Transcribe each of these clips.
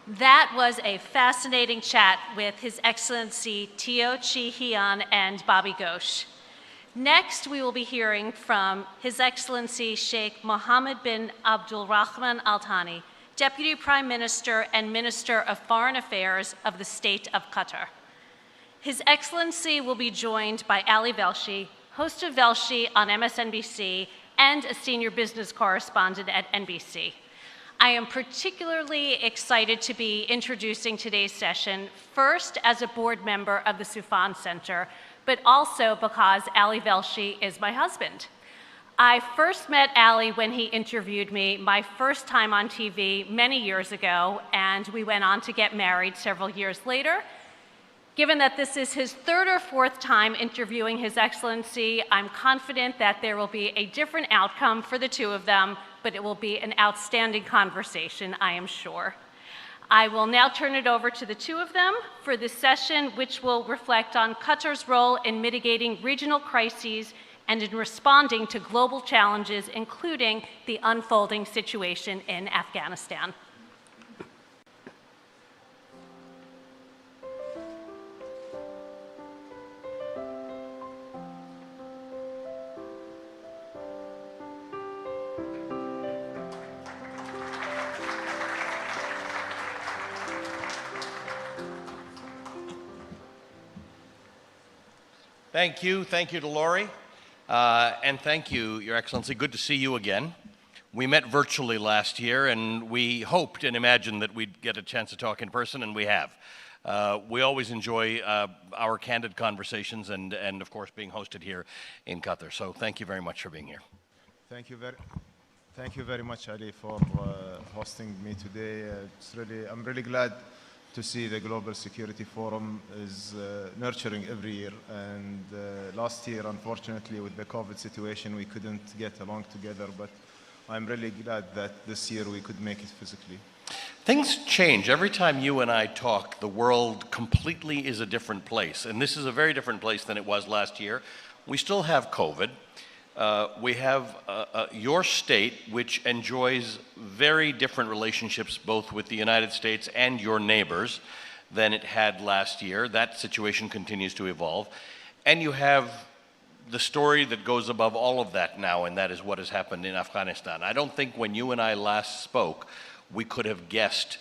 That was a fascinating chat with His Excellency Teo Chi-Hian and Bobby Ghosh. Next, we will be hearing from His Excellency Sheikh Mohammed bin Abdul Rahman Al Thani, Deputy Prime Minister and Minister of Foreign Affairs of the State of Qatar. His Excellency will be joined by Ali Velshi, host of Velshi on MSNBC and a senior business correspondent at NBC. I am particularly excited to be introducing today's session, first as a board member of the Soufan Center, but also because Ali Velshi is my husband. I first met Ali when he interviewed me my first time on TV many years ago, and we went on to get married several years later. Given that this is his third or fourth time interviewing His Excellency, I'm confident that there will be a different outcome for the two of them, but it will be an outstanding conversation, I am sure. I will now turn it over to the two of them for this session, which will reflect on Qatar's role in mitigating regional crises and in responding to global challenges, including the unfolding situation in Afghanistan. Thank you to Lori, and thank you, Your Excellency. Good to see you again. We met virtually last year, and we hoped and imagined that we'd get a chance to talk in person, and we have. We always enjoy our candid conversations and of course, being hosted here in Qatar. So thank you very much for being here. Thank you very much, Ali, for hosting me today. I'm really glad to see the Global Security Forum is nurturing every year. And last year, unfortunately, with the COVID situation, we couldn't get along together, but I'm really glad that this year we could make it physically. Things change. Every time you and I talk, the world completely is a different place. And this is a very different place than it was last year. We still have COVID. We have your state, which enjoys very different relationships both with the United States and your neighbors than it had last year. That situation continues to evolve. And you have the story that goes above all of that now, and that is what has happened in Afghanistan. I don't think when you and I last spoke, we could have guessed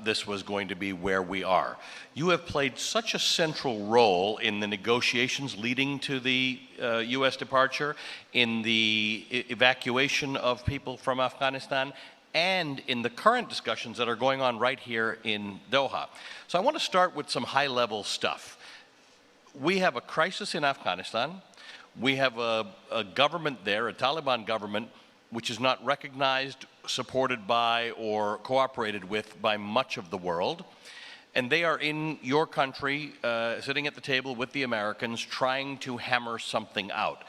this was going to be where we are. You have played such a central role in the negotiations leading to the U.S. departure, in the evacuation of people from Afghanistan, and in the current discussions that are going on right here in Doha. So I want to start with some high-level stuff. We have a crisis in Afghanistan. We have a government there, a Taliban government, which is not recognized, supported by, or cooperated with by much of the world. And they are in your country, sitting at the table with the Americans, trying to hammer something out.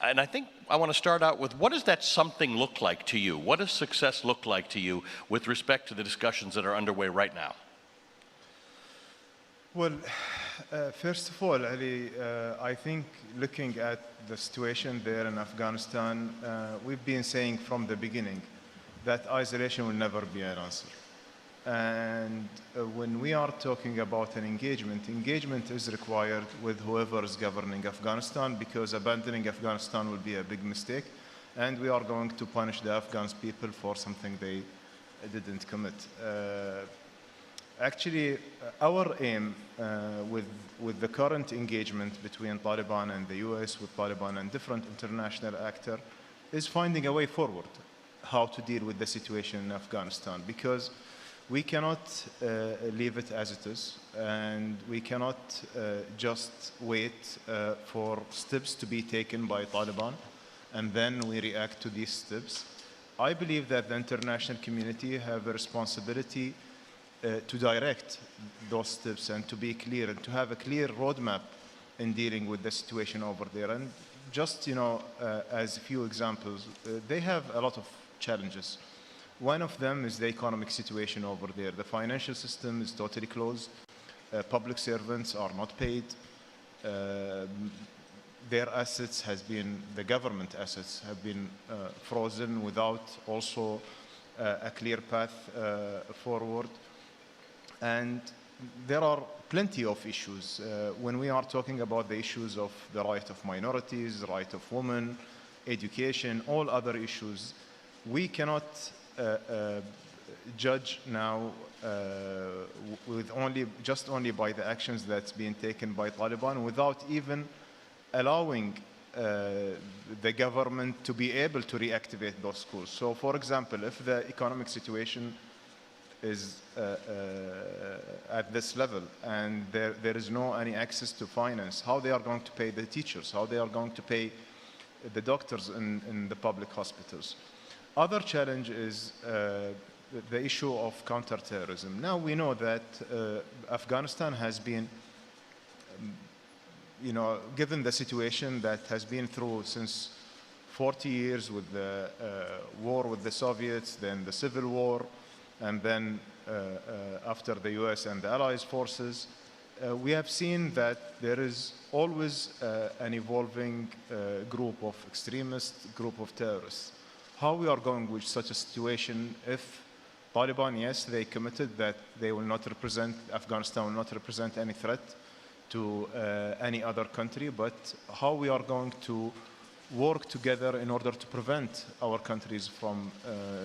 And I think I want to start out with, what does that something look like to you? What does success look like to you with respect to the discussions that are underway right now? Well, first of all, Ali, I think looking at the situation there in Afghanistan, we've been saying from the beginning that isolation will never be an answer. And when we are talking about an engagement is required with whoever is governing Afghanistan, because abandoning Afghanistan will be a big mistake, and we are going to punish the Afghan people for something they didn't commit. Actually, our aim with the current engagement between Taliban and the US, with Taliban and different international actors, is finding a way forward, how to deal with the situation in Afghanistan, because we cannot leave it as it is, and we cannot just wait for steps to be taken by Taliban, and then we react to these steps. I believe that the international community have a responsibility to direct those steps and to be clear and to have a clear roadmap in dealing with the situation over there. And just, as a few examples, they have a lot of challenges. One of them is the economic situation over there. The financial system is totally closed. Public servants are not paid. Their assets the government assets have been frozen without also a clear path forward. And there are plenty of issues. When we are talking about the issues of the right of minorities, the right of women, education, all other issues, we cannot judge now with only by the actions that's being taken by Taliban without even allowing the government to be able to reactivate those schools. So, for example, if the economic situation is at this level and there is no any access to finance, how they are going to pay the teachers, how they are going to pay the doctors in the public hospitals. Other challenge is the issue of counterterrorism. Now we know that Afghanistan has been, given the situation that has been through since 40 years with the war with the Soviets, then the civil war, and then after the US and the Allies forces, we have seen that there is always an evolving group of extremists, group of terrorists. How we are going with such a situation if Taliban, yes, they committed that they will not represent, Afghanistan will not represent any threat to any other country, but how we are going to work together in order to prevent our countries from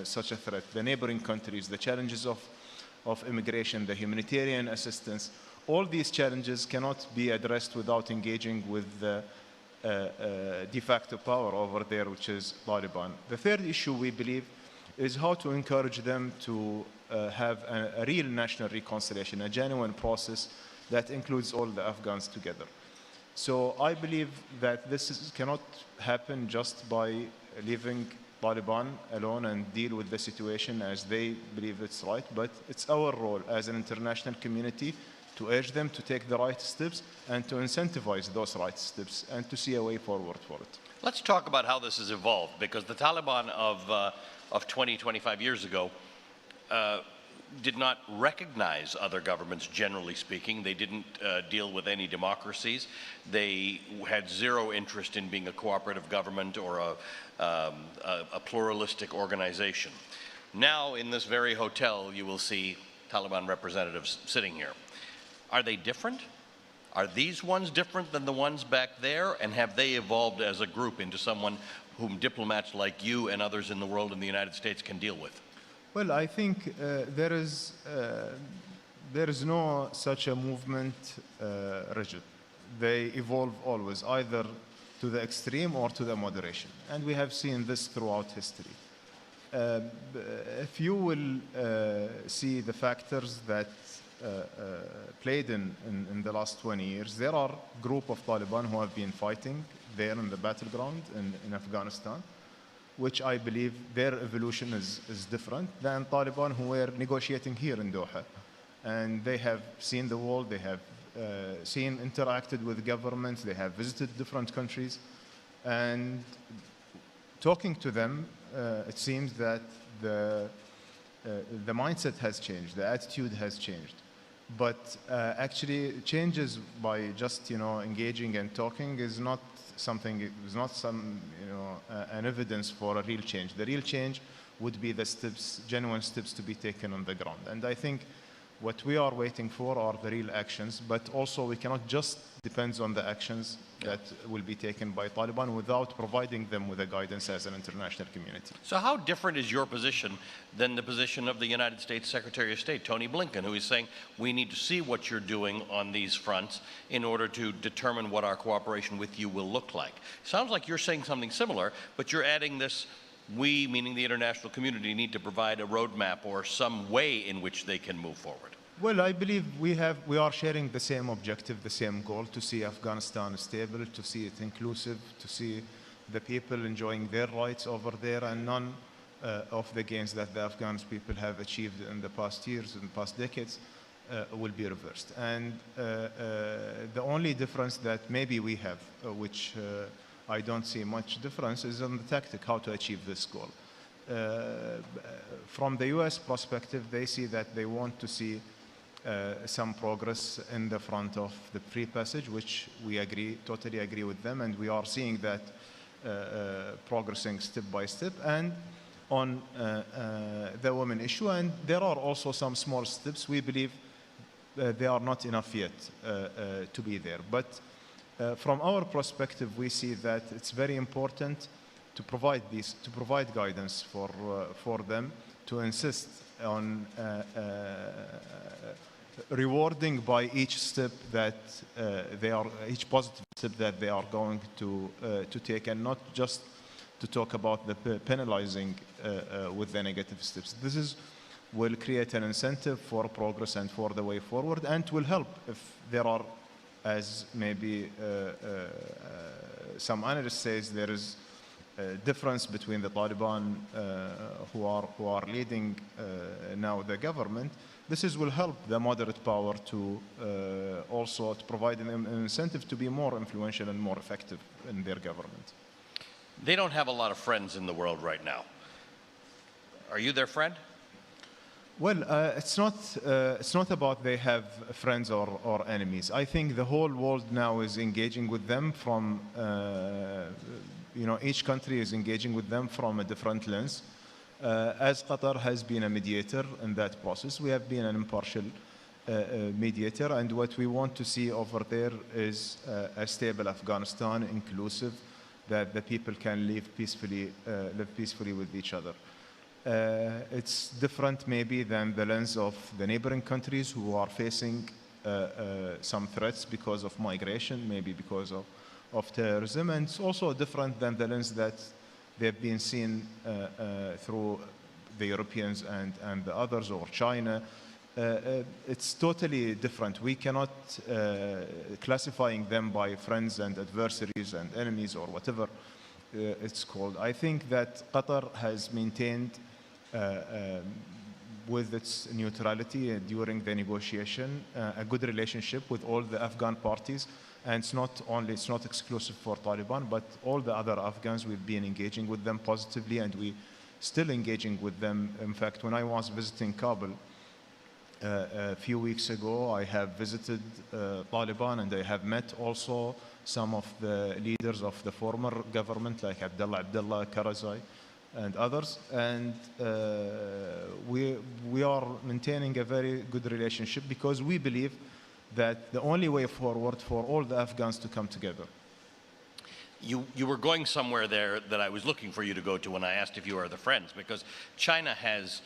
such a threat, the neighboring countries, the challenges of immigration, the humanitarian assistance, all these challenges cannot be addressed without engaging with the de facto power over there, which is Taliban. The third issue, we believe, is how to encourage them to have a real national reconciliation, a genuine process that includes all the Afghans together. So I believe that this cannot happen just by leaving Taliban alone and deal with the situation as they believe it's right, but it's our role as an international community to urge them to take the right steps and to incentivize those right steps and to see a way forward for it. Let's talk about how this has evolved, because the Taliban of 20, 25 years ago did not recognize other governments, generally speaking. They didn't deal with any democracies. They had zero interest in being a cooperative government or a pluralistic organization. Now, in this very hotel, you will see Taliban representatives sitting here. Are they different? Are these ones different than the ones back there? And have they evolved as a group into someone whom diplomats like you and others in the world and the United States can deal with? Well, I think there is no such a movement rigid. They evolve always, either to the extreme or to the moderation. And we have seen this throughout history. If you will see the factors that played in the last 20 years, there are a group of Taliban who have been fighting there in the battleground in Afghanistan, which I believe their evolution is different than Taliban who were negotiating here in Doha. And they have seen the world, they have interacted with governments, they have visited different countries. And talking to them, it seems that the mindset has changed, the attitude has changed. But actually, changes by just engaging and talking is not something. Is not an evidence for a real change. The real change would be the steps, genuine steps to be taken on the ground. And I think what we are waiting for are the real actions. But also, we cannot just depend on the actions that will be taken by Taliban without providing them with a guidance as an international community. So how different is your position than the position of the United States Secretary of State, Tony Blinken, who is saying we need to see what you're doing on these fronts in order to determine what our cooperation with you will look like? Sounds like you're saying something similar, but you're adding this, we, meaning the international community, need to provide a roadmap or some way in which they can move forward. Well, I believe we are sharing the same objective, the same goal, to see Afghanistan stable, to see it inclusive, to see the people enjoying their rights over there, and none of the gains that the Afghan people have achieved in the past years, in the past decades, will be reversed. And the only difference that maybe we have, which I don't see much difference, is on the tactic, how to achieve this goal. From the US perspective, they see that they want to see some progress in the front of the free passage, which we totally agree with them, and we are seeing that progressing step by step, and on the women issue. And there are also some small steps we believe they are not enough yet to be there. But from our perspective, we see that it's very important to provide guidance for them, to insist on rewarding by each step that each positive step that they are going to take, and not just to talk about the penalizing with the negative steps. This will create an incentive for progress and for the way forward, and will help if there are, as maybe some analysts say, there is a difference between the Taliban who are leading now the government. This will help the moderate power to also to provide an incentive to be more influential and more effective in their government. They don't have a lot of friends in the world right now. Are you their friend? Well, it's not about they have friends or enemies. I think the whole world now is engaging with them from, each country is engaging with them from a different lens. As Qatar has been a mediator in that process, we have been an impartial mediator, and what we want to see over there is a stable Afghanistan, inclusive, that the people can live peacefully with each other. It's different maybe than the lens of the neighboring countries who are facing some threats because of migration, maybe because of terrorism, and it's also different than the lens that they've been seen through the Europeans and the others, or China. It's totally different. We cannot classifying them by friends and adversaries and enemies or whatever it's called. I think that Qatar has maintained with its neutrality during the negotiation a good relationship with all the Afghan parties, and it's not exclusive for Taliban, but all the other Afghans. We've been engaging with them positively, and we still engaging with them. In fact, when I was visiting Kabul a few weeks ago, I have visited Taliban, and I have met also some of the leaders of the former government, like Abdullah Karzai and others, and we are maintaining a very good relationship, because we believe that the only way forward for all the Afghans to come together. You were going somewhere there that I was looking for you to go to when I asked if you are the friends, because China has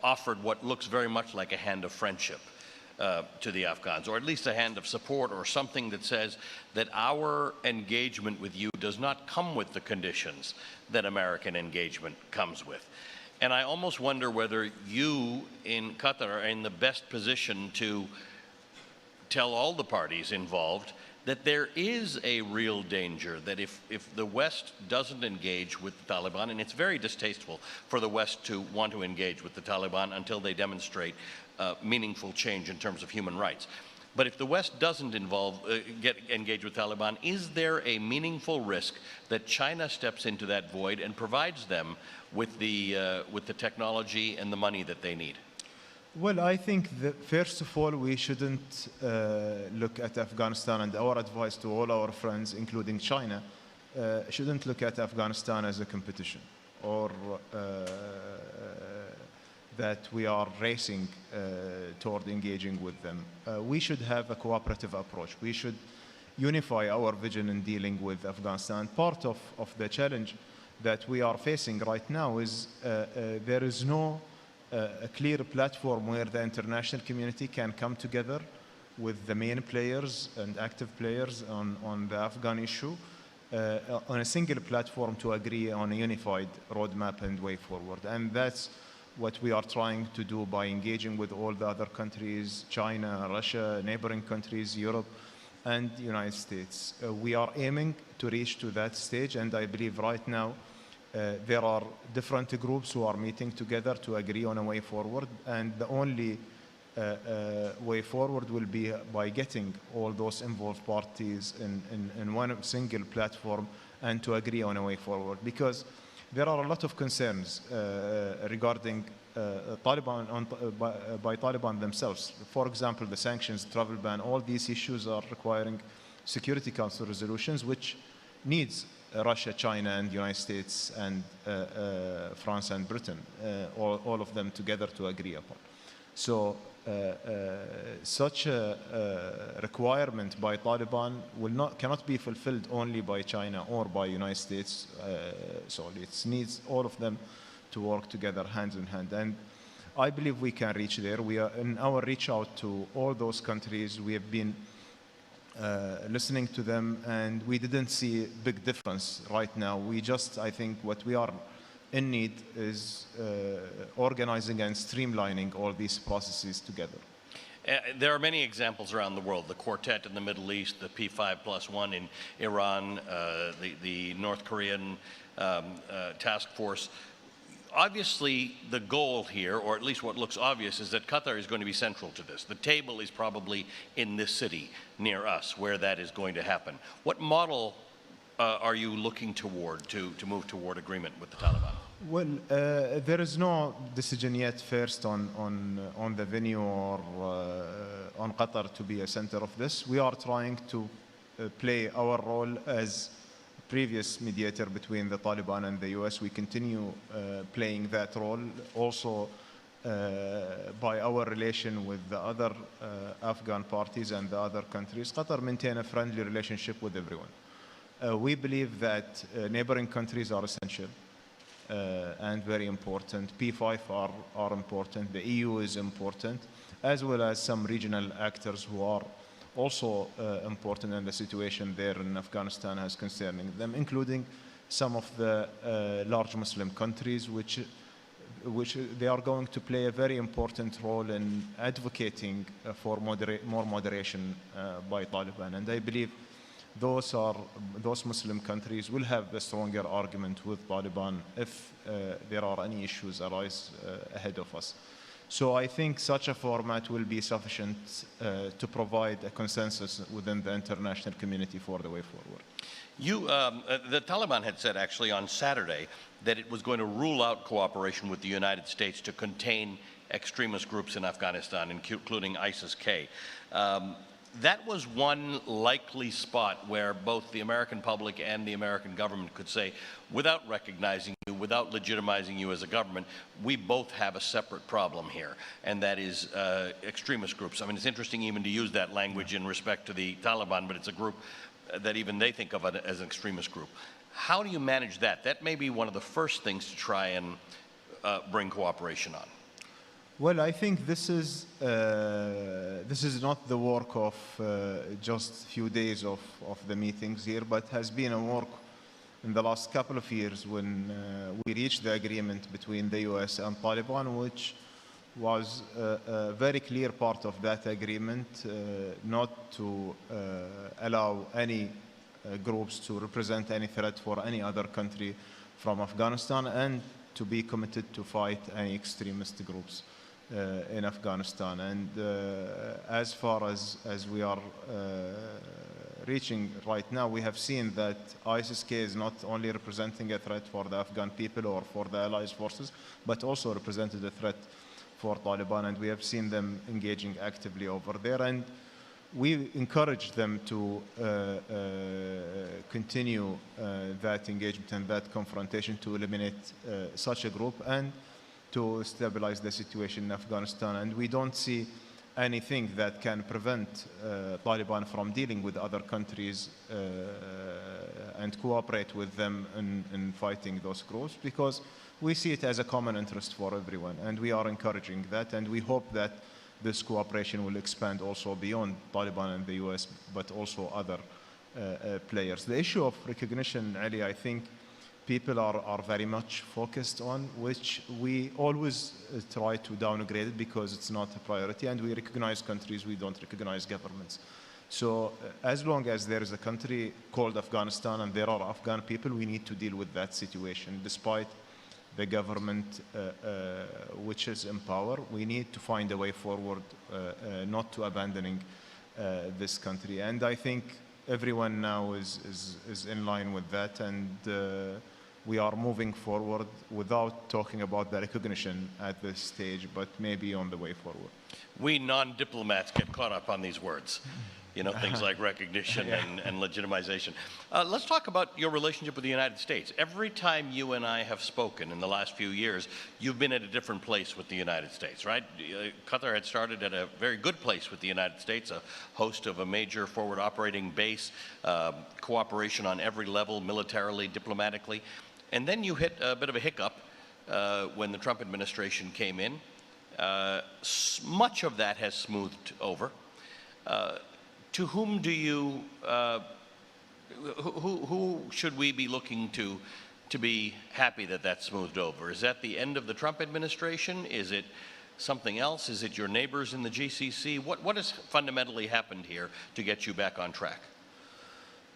offered what looks very much like a hand of friendship to the Afghans, or at least a hand of support, or something that says that our engagement with you does not come with the conditions that American engagement comes with. And I almost wonder whether you in Qatar are in the best position to tell all the parties involved that there is a real danger that if the West doesn't engage with the Taliban, and it's very distasteful for the West to want to engage with the Taliban until they demonstrate meaningful change in terms of human rights. But if the West doesn't engage with Taliban, is there a meaningful risk that China steps into that void and provides them with the technology and the money that they need? Well, I think that first of all, we shouldn't look at Afghanistan, and our advice to all our friends, including China, shouldn't look at Afghanistan as a competition, or that we are racing toward engaging with them. We should have a cooperative approach. We should unify our vision in dealing with Afghanistan. Part of the challenge that we are facing right now is there is no a clear platform where the international community can come together with the main players and active players on the Afghan issue on a single platform to agree on a unified roadmap and way forward. And that's what we are trying to do by engaging with all the other countries, China, Russia, neighboring countries, Europe, and the United States. We are aiming to reach to that stage, and I believe right now there are different groups who are meeting together to agree on a way forward, and the only way forward will be by getting all those involved parties in one single platform and to agree on a way forward. Because there are a lot of concerns regarding Taliban by Taliban themselves. For example, the sanctions, travel ban, all these issues are requiring Security Council resolutions, which needs Russia, China, and the United States, and France and Britain, all of them together to agree upon. So such a requirement by Taliban cannot be fulfilled only by China or by United States solely. It needs all of them to work together hand in hand. And I believe we can reach there. We are in our reach out to all those countries. We have been listening to them, and we didn't see a big difference right now. I think what we are in need is organizing and streamlining all these processes together. There are many examples around the world, the Quartet in the Middle East, the P5+1 in Iran, the North Korean task force. Obviously, the goal here, or at least what looks obvious, is that Qatar is going to be central to this. The table is probably in this city near us where that is going to happen. What model are you looking toward to move toward agreement with the Taliban? Well, there is no decision yet first on the venue or on Qatar to be a center of this. We are trying to play our role as previous mediator between the Taliban and the US. We continue playing that role also by our relation with the other Afghan parties and the other countries. Qatar maintain a friendly relationship with everyone. We believe that neighboring countries are essential and very important. P5 are important. The EU is important, as well as some regional actors who are also important in the situation there in Afghanistan as concerning them, including some of the large Muslim countries, which they are going to play a very important role in advocating for more moderation by Taliban. And I believe those Muslim countries will have a stronger argument with Taliban if there are any issues arise ahead of us. So I think such a format will be sufficient to provide a consensus within the international community for the way forward. The Taliban had said actually on Saturday that it was going to rule out cooperation with the United States to contain extremist groups in Afghanistan, including ISIS-K. That was one likely spot where both the American public and the American government could say, without recognizing you, without legitimizing you as a government, we both have a separate problem here, and that is extremist groups. I mean, it's interesting even to use that language in respect to the Taliban, but it's a group that even they think of it as an extremist group. How do you manage that? That may be one of the first things to try and bring cooperation on. Well, I think this is not the work of just a few days of the meetings here, but has been a work in the last couple of years when we reached the agreement between the US and Taliban, which was a very clear part of that agreement, not to allow any groups to represent any threat for any other country from Afghanistan, and to be committed to fight any extremist groups in Afghanistan. And as far as we are reaching right now, we have seen that ISIS-K is not only representing a threat for the Afghan people or for the allies forces, but also represented a threat for Taliban, and we have seen them engaging actively over there. And we encourage them to continue that engagement and that confrontation to eliminate such a group and to stabilize the situation in Afghanistan. And we don't see anything that can prevent Taliban from dealing with other countries and cooperate with them in fighting those groups, because we see it as a common interest for everyone, and we are encouraging that, and we hope that this cooperation will expand also beyond Taliban and the US, but also other players. The issue of recognition, Ali, I think people are very much focused on, which we always try to downgrade it because it's not a priority, and we recognize countries, we don't recognize governments. So as long as there is a country called Afghanistan and there are Afghan people, we need to deal with that situation. Despite the government which is in power, we need to find a way forward, not to abandoning this country. And I think everyone now is in line with that, and we are moving forward without talking about the recognition at this stage, but maybe on the way forward. We non-diplomats get caught up on these words. things like recognition and legitimization. Let's talk about your relationship with the United States. Every time you and I have spoken in the last few years, you've been at a different place with the United States, right? Qatar had started at a very good place with the United States, a host of a major forward operating base, cooperation on every level, militarily, diplomatically. And then you hit a bit of a hiccup when the Trump administration came in. Much of that has smoothed over. To whom do you, who should we be looking to be happy that that's smoothed over? Is that the end of the Trump administration? Is it something else? Is it your neighbors in the GCC? What has fundamentally happened here to get you back on track?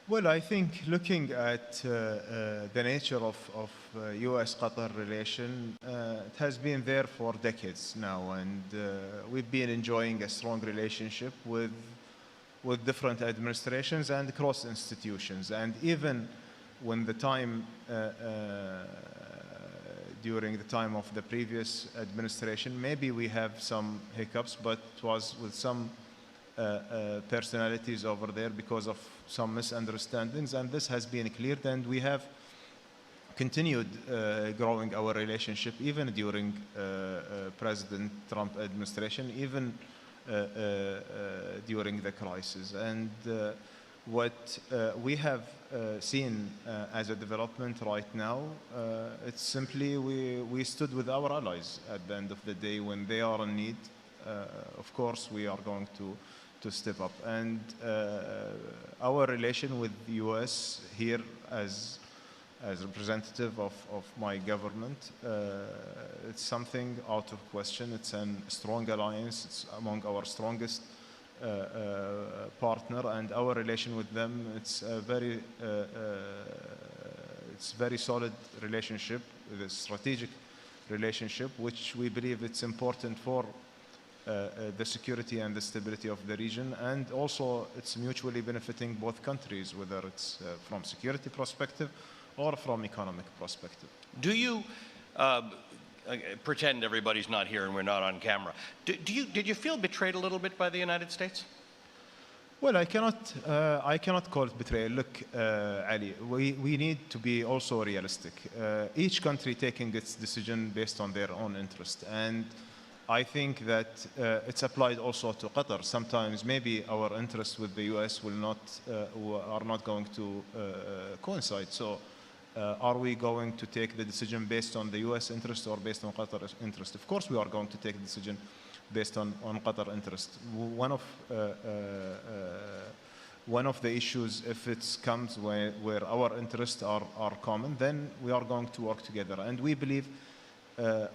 Well, I think looking at the nature of U.S.-Qatar relation, it has been there for decades now, and we've been enjoying a strong relationship with different administrations and cross institutions. And even when the time, during the time of the previous administration, maybe we have some hiccups, but it was with some personalities over there because of some misunderstandings, and this has been cleared, and we have continued growing our relationship even during President Trump administration, even during the crisis. And what we have seen as a development right now, it's simply we stood with our allies at the end of the day when they are in need. Of course, we are going to step up. And our relation with the U.S. here as representative of my government, it's something out of question. It's a strong alliance. It's among our strongest partner, and our relation with them, it's a very solid relationship, a strategic relationship, which we believe it's important for the security and the stability of the region, and also it's mutually benefiting both countries, whether it's from security perspective or from economic perspective. Do you pretend everybody's not here and we're not on camera? Did you feel betrayed a little bit by the United States? Well, I cannot call it betrayal. Look, Ali, we need to be also realistic. Each country taking its decision based on their own interest, and I think that it's applied also to Qatar. Sometimes maybe our interests with the U.S. are not going to coincide. So are we going to take the decision based on the U.S. interest or based on Qatar's interest? Of course, we are going to take the decision based on Qatar interest. One of the issues, if it comes where our interests are common, then we are going to work together. And we believe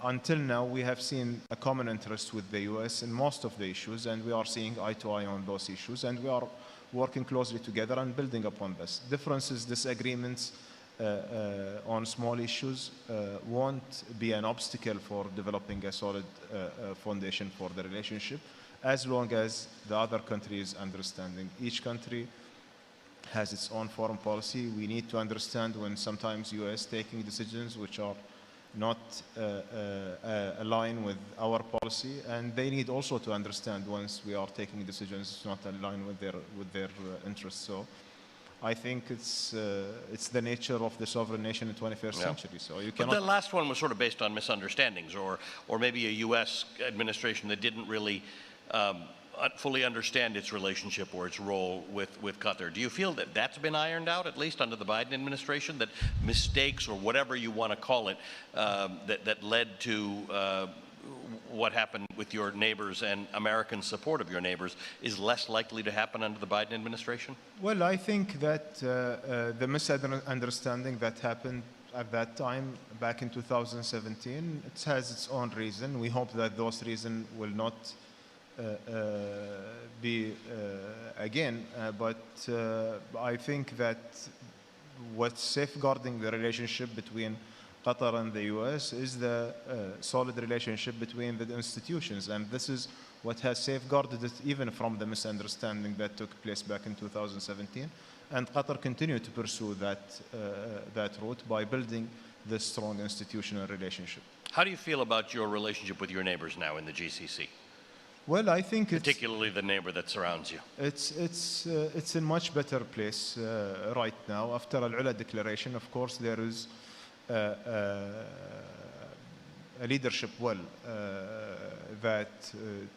until now, we have seen a common interest with the U.S. in most of the issues, and we are seeing eye to eye on those issues, and we are working closely together and building upon this. Differences, disagreements on small issues won't be an obstacle for developing a solid foundation for the relationship, as long as the other country is understanding. Each country has its own foreign policy. We need to understand when sometimes U.S. taking decisions which are not align with our policy, and they need also to understand once we are taking decisions not aligned with their interests. So I think it's the nature of the sovereign nation in the 21st century. So you cannot. But the last one was sort of based on misunderstandings, or maybe a U.S. administration that didn't really fully understand its relationship or its role with Qatar. Do you feel that that's been ironed out, at least under the Biden administration, that mistakes or whatever you want to call it, that led to what happened with your neighbors and American support of your neighbors is less likely to happen under the Biden administration? Well, I think that the misunderstanding that happened at that time, back in 2017, it has its own reason. We hope that those reasons will not be again, but I think that what's safeguarding the relationship between Qatar and the U.S. is the solid relationship between the institutions, and this is what has safeguarded it even from the misunderstanding that took place back in 2017. And Qatar continued to pursue that route by building this strong institutional relationship. How do you feel about your relationship with your neighbors now in the GCC? Well, I think it's particularly the neighbor that surrounds you? it's in much better place right now. After Al-Ula declaration, of course, there is a leadership will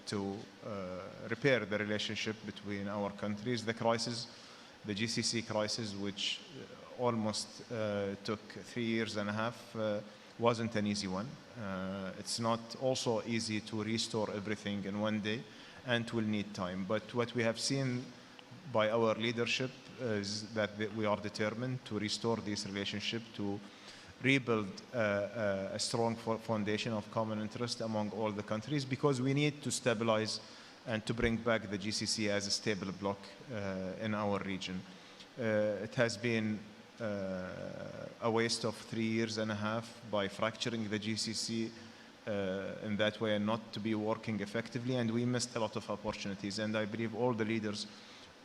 to repair the relationship between our countries. The crisis, the GCC crisis, which almost took 3.5 years, wasn't an easy one. It's not also easy to restore everything in one day, and will need time. But what we have seen by our leadership is that we are determined to restore this relationship, to rebuild a strong foundation of common interest among all the countries, because we need to stabilize and to bring back the GCC as a stable bloc in our region. It has been a waste of 3.5 years by fracturing the GCC in that way and not to be working effectively, and we missed a lot of opportunities. And I believe all the leaders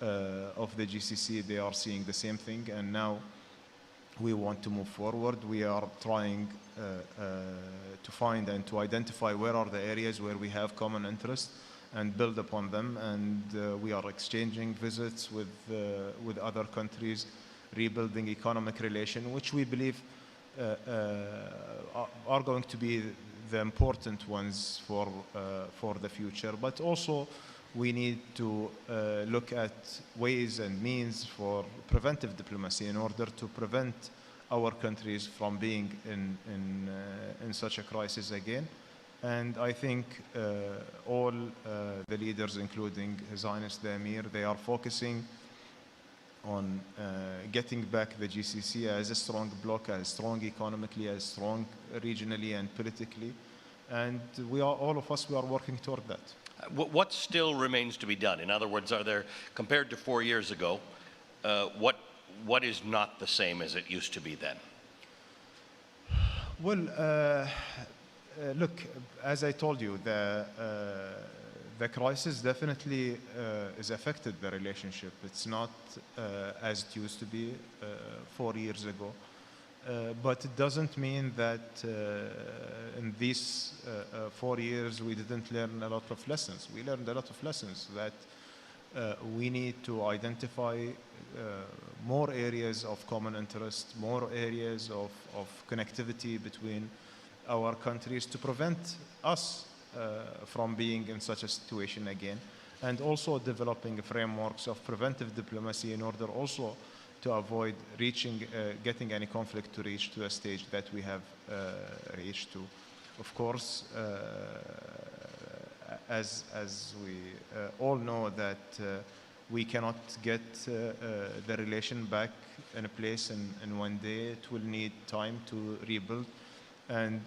of the GCC, they are seeing the same thing, and now we want to move forward. We are trying to find and to identify where are the areas where we have common interest and build upon them, and we are exchanging visits with other countries, rebuilding economic relations, which we believe are going to be the important ones for the future. But also we need to look at ways and means for preventive diplomacy in order to prevent our countries from being in such a crisis again. And I think all the leaders, including His Highness the Emir, they are focusing on getting back the GCC as a strong bloc, as strong economically, as strong regionally and politically. And we are, all of us, we are working toward that. What still remains to be done? In other words, are there, compared to 4 years ago, what is not the same as it used to be then? Well, look, as I told you, the crisis definitely has affected the relationship. It's not as it used to be 4 years ago. But it doesn't mean that in these 4 years we didn't learn a lot of lessons. We learned a lot of lessons that we need to identify more areas of common interest, more areas of connectivity between our countries to prevent us from being in such a situation again, and also developing frameworks of preventive diplomacy in order also to avoid getting any conflict to reach to a stage that we have reached to. Of course, as we all know that we cannot get the relation back in a place in one day. It will need time to rebuild. And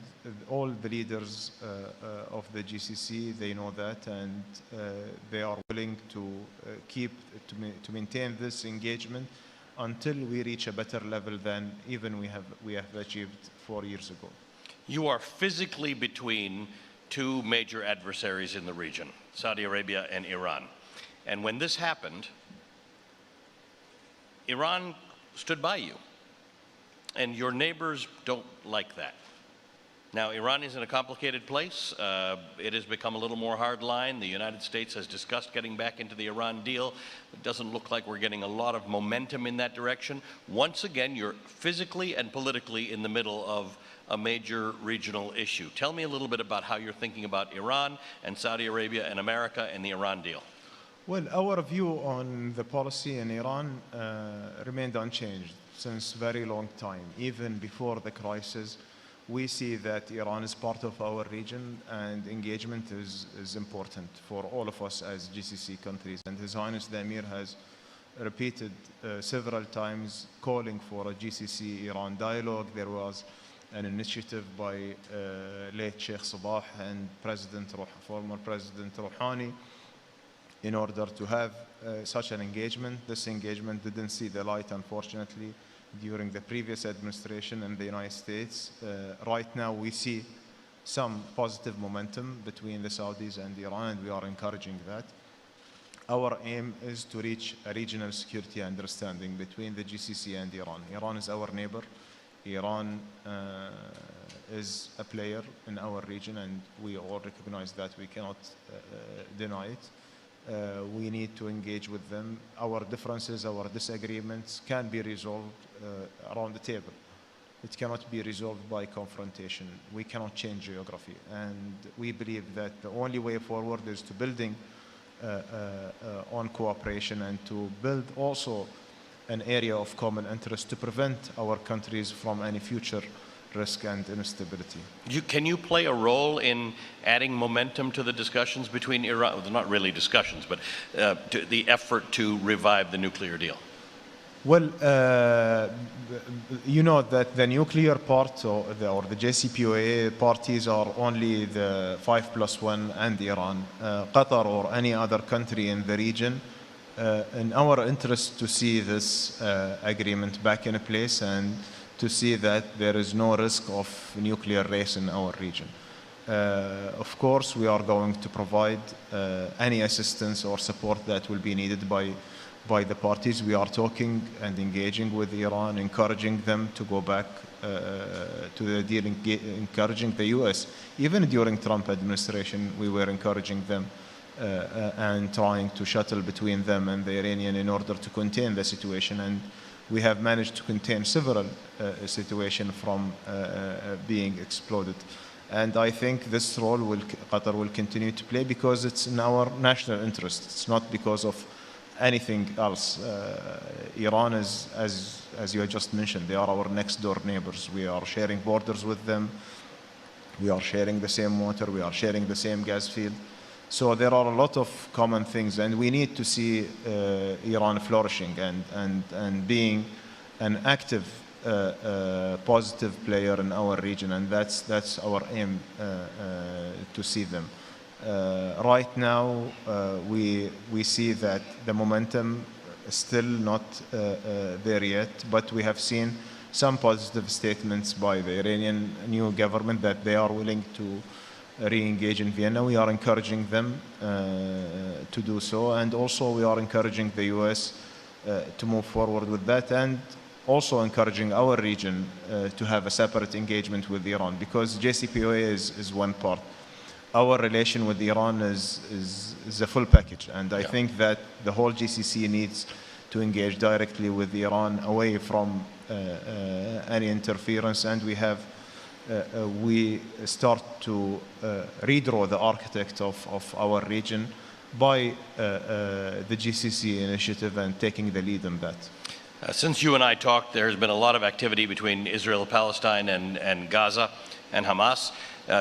all the leaders of the GCC, they know that, and they are willing to maintain this engagement until we reach a better level than even we have achieved 4 years ago. You are physically between two major adversaries in the region, Saudi Arabia and Iran. And when this happened, Iran stood by you. And your neighbors don't like that. Now, Iran is in a complicated place. It has become a little more hardline. The United States has discussed getting back into the Iran deal. It doesn't look like we're getting a lot of momentum in that direction. Once again, you're physically and politically in the middle of a major regional issue. Tell me a little bit about how you're thinking about Iran and Saudi Arabia and America and the Iran deal. Well, our view on the policy in Iran remained unchanged since very long time. Even before the crisis, we see that Iran is part of our region, and engagement is important for all of us as GCC countries. And His Highness the Emir has repeated several times calling for a GCC-Iran dialogue. There was an initiative by late Sheikh Sabah and former President Rouhani in order to have such an engagement. This engagement didn't see the light, unfortunately, during the previous administration in the United States. Right now we see some positive momentum between the Saudis and Iran, and we are encouraging that. Our aim is to reach a regional security understanding between the GCC and Iran. Iran is our neighbor. Iran is a player in our region, and we all recognize that. We cannot deny it. We need to engage with them. Our differences, our disagreements can be resolved around the table. It cannot be resolved by confrontation. We cannot change geography. And we believe that the only way forward is to building on cooperation and to build also an area of common interest to prevent our countries from any future risk and instability. Can you play a role in adding momentum to the discussions between Iran, well, not really discussions, but to the effort to revive the nuclear deal? Well, you know that the nuclear part or the JCPOA parties are only the 5+1 and Iran. Qatar or any other country in the region, in our interest to see this agreement back in place and to see that there is no risk of nuclear race in our region. Of course, we are going to provide any assistance or support that will be needed by the parties. We are talking and engaging with Iran, encouraging them to go back to the deal, encouraging the US. Even during Trump administration, we were encouraging them and trying to shuttle between them and the Iranian in order to contain the situation. And we have managed to contain several situations from being exploded. And I think this role Qatar will continue to play because it's in our national interest. It's not because of anything else. Iran is, as you had just mentioned, they are our next door neighbors. We are sharing borders with them. We are sharing the same water. We are sharing the same gas field. So there are a lot of common things, and we need to see Iran flourishing and being an active, positive player in our region, and that's our aim to see them. Right now, we see that the momentum is still not there yet, but we have seen some positive statements by the Iranian new government that they are willing to re-engage in Vienna. We are encouraging them to do so, and also we are encouraging the US to move forward with that, and also encouraging our region to have a separate engagement with Iran, because JCPOA is one part. Our relation with Iran is a full package, and I think that the whole GCC needs to engage directly with Iran away from any interference, and we start to redraw the architect of our region by the GCC initiative and taking the lead in that. Since you and I talked, there's been a lot of activity between Israel, Palestine, and Gaza and Hamas.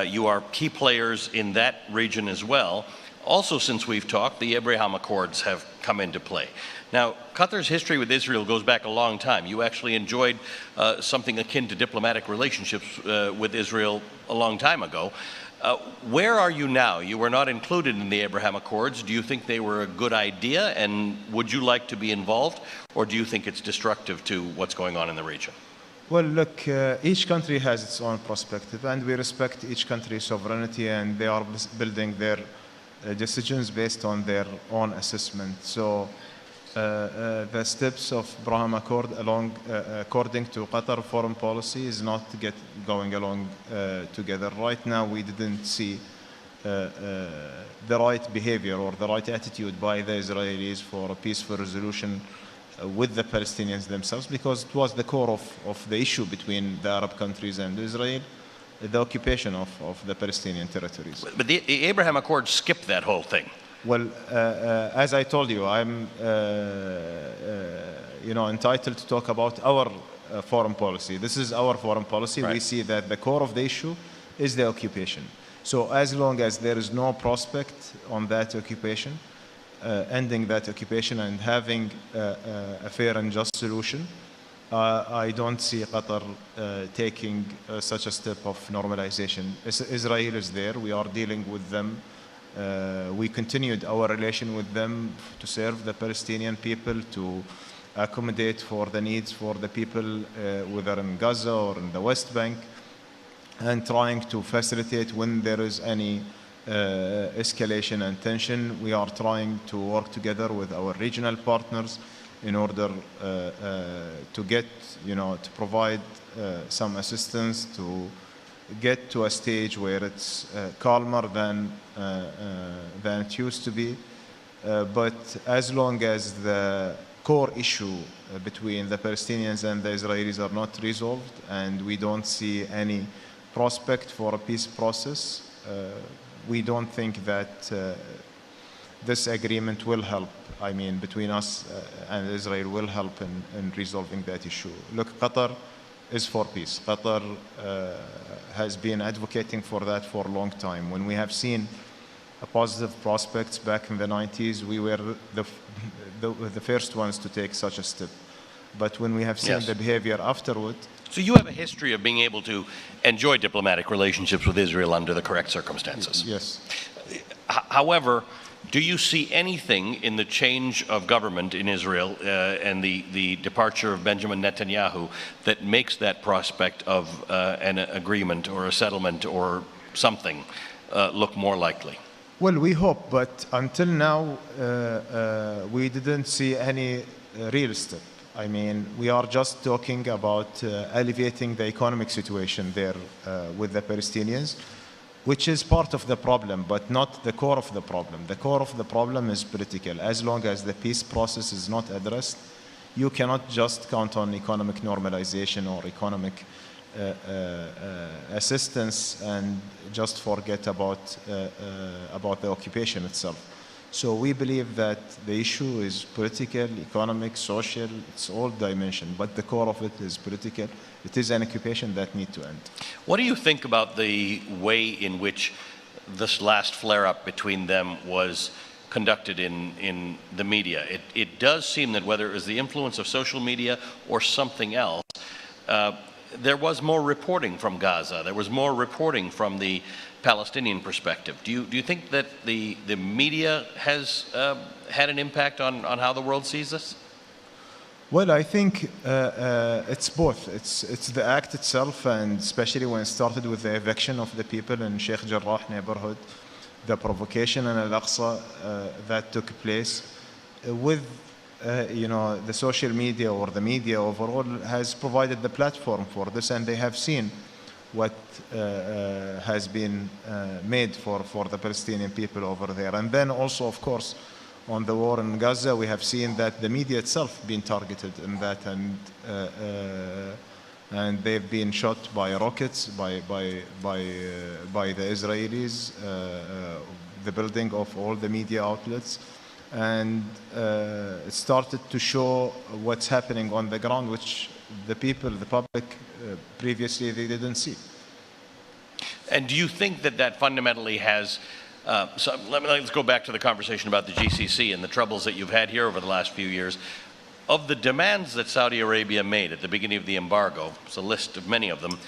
You are key players in that region as well. Also, since we've talked, the Abraham Accords have come into play. Now, Qatar's history with Israel goes back a long time. You actually enjoyed something akin to diplomatic relationships with Israel a long time ago. Where are you now? You were not included in the Abraham Accords. Do you think they were a good idea, and would you like to be involved, or do you think it's destructive to what's going on in the region? Well, look, each country has its own perspective, and we respect each country's sovereignty, and they are building their decisions based on their own assessment. So the steps of Abraham Accord according to Qatar foreign policy is not going along together. Right now, we didn't see the right behavior or the right attitude by the Israelis for a peaceful resolution with the Palestinians themselves, because it was the core of the issue between the Arab countries and Israel, the occupation of the Palestinian territories. But the Abraham Accords skipped that whole thing. Well, as I told you, I'm entitled to talk about our foreign policy. This is our foreign policy. Right. We see that the core of the issue is the occupation. So as long as there is no prospect on that occupation, ending that occupation and having a fair and just solution, I don't see Qatar taking such a step of normalization. Israel is there. We are dealing with them. We continued our relation with them to serve the Palestinian people, to accommodate for the needs for the people, whether in Gaza or in the West Bank, and trying to facilitate when there is any escalation and tension. We are trying to work together with our regional partners in order to get, to provide some assistance to get to a stage where it's calmer than it used to be. But as long as the core issue between the Palestinians and the Israelis are not resolved, and we don't see any prospect for a peace process, we don't think that this agreement will help. I mean, between us and Israel will help in resolving that issue. Look, Qatar is for peace. Qatar has been advocating for that for a long time. When we have seen a positive prospects back in the 90s, we were the first ones to take such a step. But when we have seen Yes. the behavior afterward, So you have a history of being able to enjoy diplomatic relationships with Israel under the correct circumstances. yes. However, do you see anything in the change of government in Israel and the departure of Benjamin Netanyahu that makes that prospect of an agreement or a settlement or something look more likely? Well, we hope, but until now, we didn't see any real step. I mean, we are just talking about alleviating the economic situation there with the Palestinians, which is part of the problem, but not the core of the problem. The core of the problem is political. As long as the peace process is not addressed, you cannot just count on economic normalization or economic assistance and just forget about the occupation itself. So we believe that the issue is political, economic, social, it's all dimension, but the core of it is political. It is an occupation that needs to end. What do you think about the way in which this last flare-up between them was conducted in the media? It does seem that whether it was the influence of social media or something else, there was more reporting from Gaza. There was more reporting from the Palestinian perspective. Do you think that the media has had an impact on how the world sees this? Well, I think it's both. It's the act itself, and especially when it started with the eviction of the people in Sheikh Jarrah neighborhood, the provocation in Al-Aqsa that took place with the social media or the media overall has provided the platform for this, and they have seen what has been made for the Palestinian people over there. And then also, of course, on the war in Gaza, we have seen that the media itself been targeted in that, and they've been shot by rockets by the Israelis, the building of all the media outlets, and it started to show what's happening on the ground, which the people, the public, previously they didn't see. And do you think that fundamentally has, so let's go back to the conversation about the GCC and the troubles that you've had here over the last few years. Of the demands that Saudi Arabia made at the beginning of the embargo, it's a list of many of them,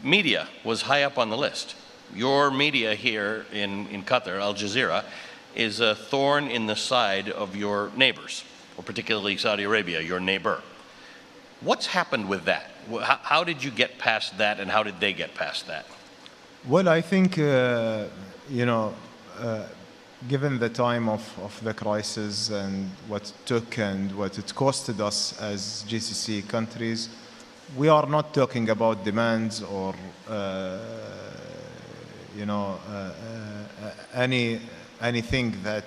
media was high up on the list. Your media here in Qatar, Al Jazeera, is a thorn in the side of your neighbors, or particularly Saudi Arabia, your neighbor. What's happened with that? How did you get past that, and how did they get past that? Well, I think, given the time of the crisis and what it took and what it costed us as GCC countries, we are not talking about demands or, anything that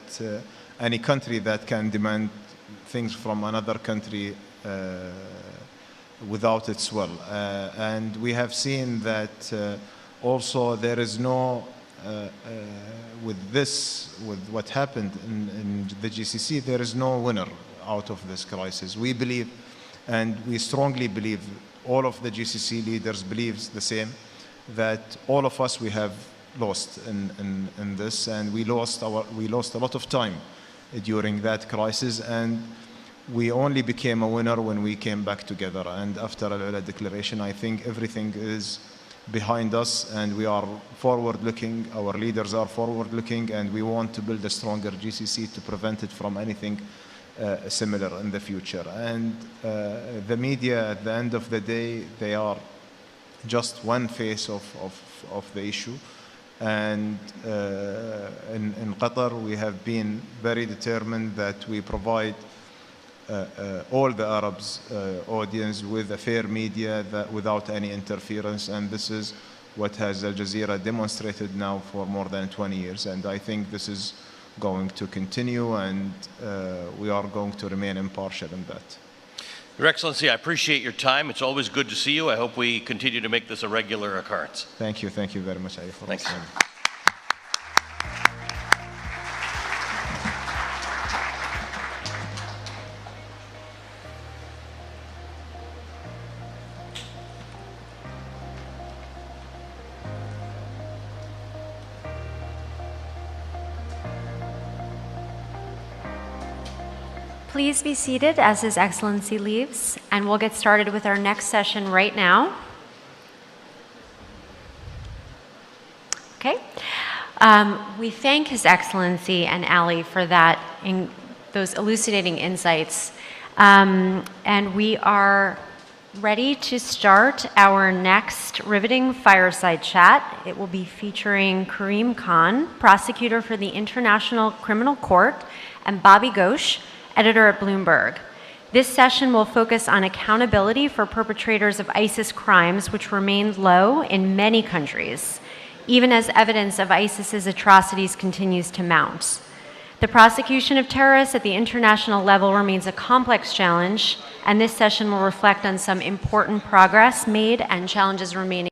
any country that can demand things from another country without its will. And we have seen that also there is no, with what happened in the GCC, there is no winner out of this crisis. We believe, and we strongly believe, all of the GCC leaders believes the same, that all of us, we have lost in this, and we lost a lot of time during that crisis, and we only became a winner when we came back together. And after Al-Ula declaration, I think everything is behind us, and we are forward-looking, our leaders are forward-looking, and we want to build a stronger GCC to prevent it from anything similar in the future. And the media, at the end of the day, they are just one face of the issue. And in Qatar, we have been very determined that we provide all the Arabs audience with a fair media without any interference, and this is what has Al Jazeera demonstrated now for more than 20 years, and I think this is going to continue, and we are going to remain impartial in that. Your Excellency, I appreciate your time. It's always good to see you. I hope we continue to make this a regular occurrence. Thank you very much, Ali, for Thanks. listening. Please be seated as His Excellency leaves, and we'll get started with our next session right now. Okay. We thank His Excellency and Ali for those elucidating insights. And we are ready to start our next riveting fireside chat. It will be featuring Karim Khan, prosecutor for the International Criminal Court, and Bobby Ghosh, editor at Bloomberg. This session will focus on accountability for perpetrators of ISIS crimes, which remain low in many countries, even as evidence of ISIS's atrocities continues to mount. The prosecution of terrorists at the international level remains a complex challenge, and this session will reflect on some important progress made and challenges remaining.